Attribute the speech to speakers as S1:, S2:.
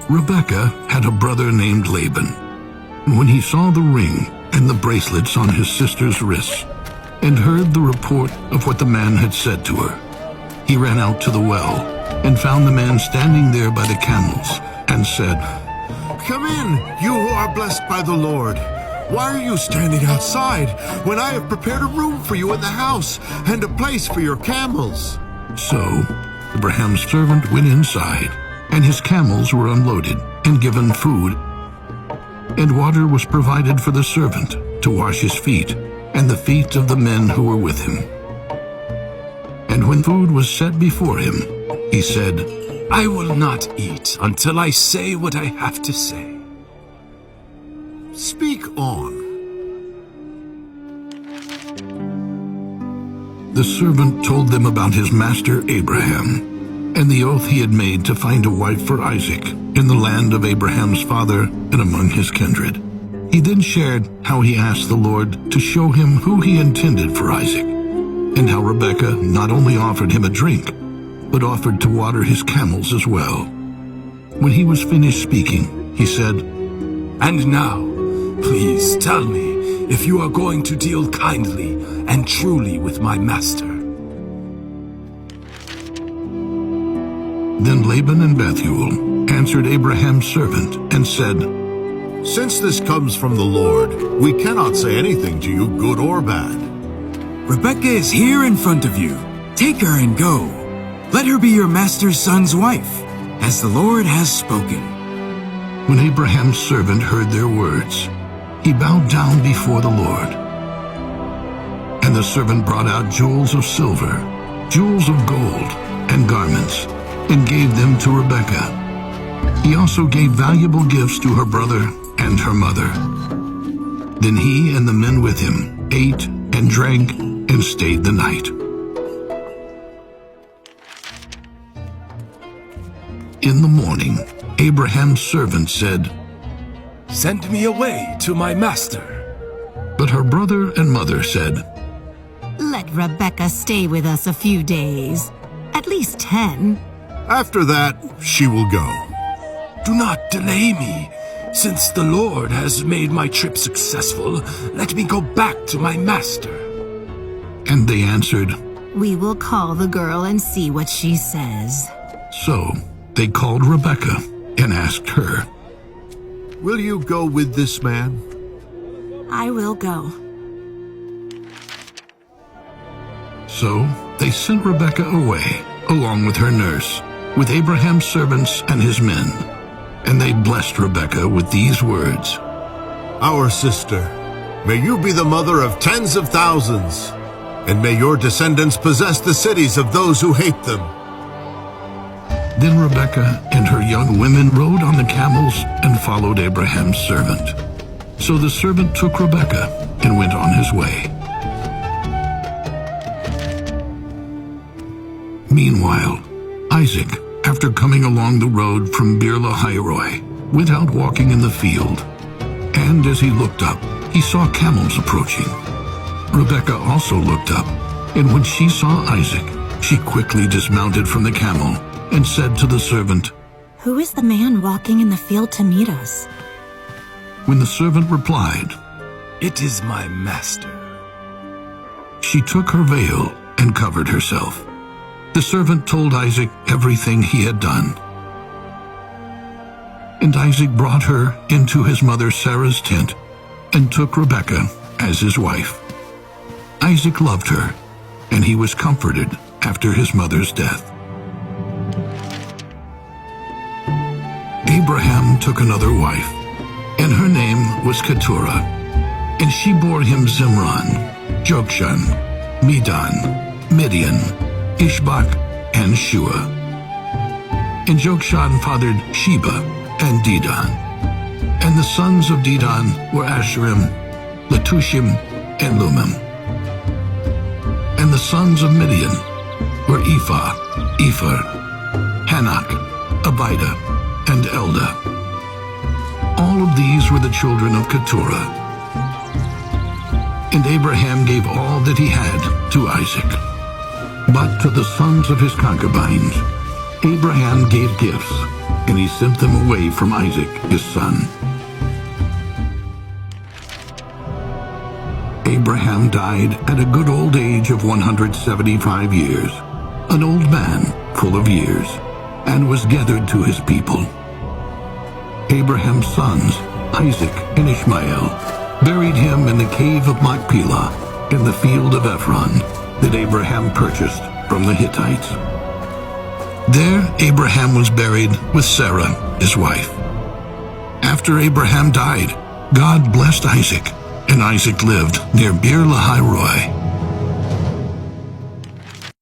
S1: Rabekah had a brother named Laban. When he saw the ring and the bracelets on his sister's wrists, and heard the report of what the man had said to her, he ran out to the well and found the man standing there by the camels, and said,
S2: "Come in, you who are blessed by the Lord. Why are you standing outside when I have prepared a room for you in the house and a place for your camels?"
S1: So Abraham's servant went inside, and his camels were unloaded and given food, and water was provided for the servant to wash his feet and the feet of the men who were with him. And when food was set before him, he said,
S3: "I will not eat until I say what I have to say."
S2: Speak on.
S1: The servant told them about his master Abraham, and the oath he had made to find a wife for Isaac in the land of Abraham's father and among his kindred. He then shared how he asked the Lord to show him who he intended for Isaac, and how Rabekah not only offered him a drink, but offered to water his camels as well. When he was finished speaking, he said,
S3: "And now, please tell me if you are going to deal kindly and truly with my master."
S1: Then Laban and Bethuel answered Abraham's servant and said,
S2: "Since this comes from the Lord, we cannot say anything to you, good or bad."
S4: Rabekah is here in front of you. Take her and go. Let her be your master's son's wife, as the Lord has spoken."
S1: When Abraham's servant heard their words, he bowed down before the Lord. And the servant brought out jewels of silver, jewels of gold, and garments, and gave them to Rabekah. He also gave valuable gifts to her brother and her mother. Then he and the men with him ate and drank and stayed the night. In the morning, Abraham's servant said,
S3: "Send me away to my master."
S1: But her brother and mother said,
S5: "Let Rabekah stay with us a few days, at least 10.
S2: After that, she will go.
S3: Do not delay me. Since the Lord has made my trip successful, let me go back to my master."
S1: And they answered,
S5: We will call the girl and see what she says."
S1: So they called Rabekah and asked her,
S2: Will you go with this man?
S5: I will go.
S1: So they sent Rabekah away, along with her nurse, with Abraham's servants and his men. And they blessed Rabekah with these words,
S2: Our sister, may you be the mother of tens of thousands, and may your descendants possess the cities of those who hate them.
S1: Then Rabekah and her young women rode on the camels and followed Abraham's servant. So the servant took Rabekah and went on his way. Meanwhile, Isaac, after coming along the road from Beer-lahai-roi, went out walking in the field. And as he looked up, he saw camels approaching. Rabekah also looked up, and when she saw Isaac, she quickly dismounted from the camel and said to the servant,
S5: Who is the man walking in the field to meet us?
S1: When the servant replied,
S3: It is my master.
S1: She took her veil and covered herself. The servant told Isaac everything he had done. And Isaac brought her into his mother Sarah's tent and took Rabekah as his wife. Isaac loved her, and he was comforted after his mother's death. Abraham took another wife, and her name was Keturah, and she bore him Zimran, Jokshan, Medan, Midian, Ishbak, and Shua. And Jokshan fathered Sheba and Dedan. And the sons of Dedan were Asherim, Letushim, and Lumim. And the sons of Midian were Ephah, Epher, Hanak, Abida, and Eldah. All of these were the children of Keturah. And Abraham gave all that he had to Isaac. But to the sons of his concubines, Abraham gave gifts, and and he sent them away from Isaac, his son. Abraham died at a good old age of 175 years, an old man full of years, and was gathered to his people. Abraham's sons, Isaac and Ishmael, buried him in the cave of Machpelah in the field of Ephron that Abraham purchased from the Hittites. There Abraham was buried with Sarah, his wife. After Abraham died, God blessed Isaac, and Isaac lived near Beer-lahai-roi.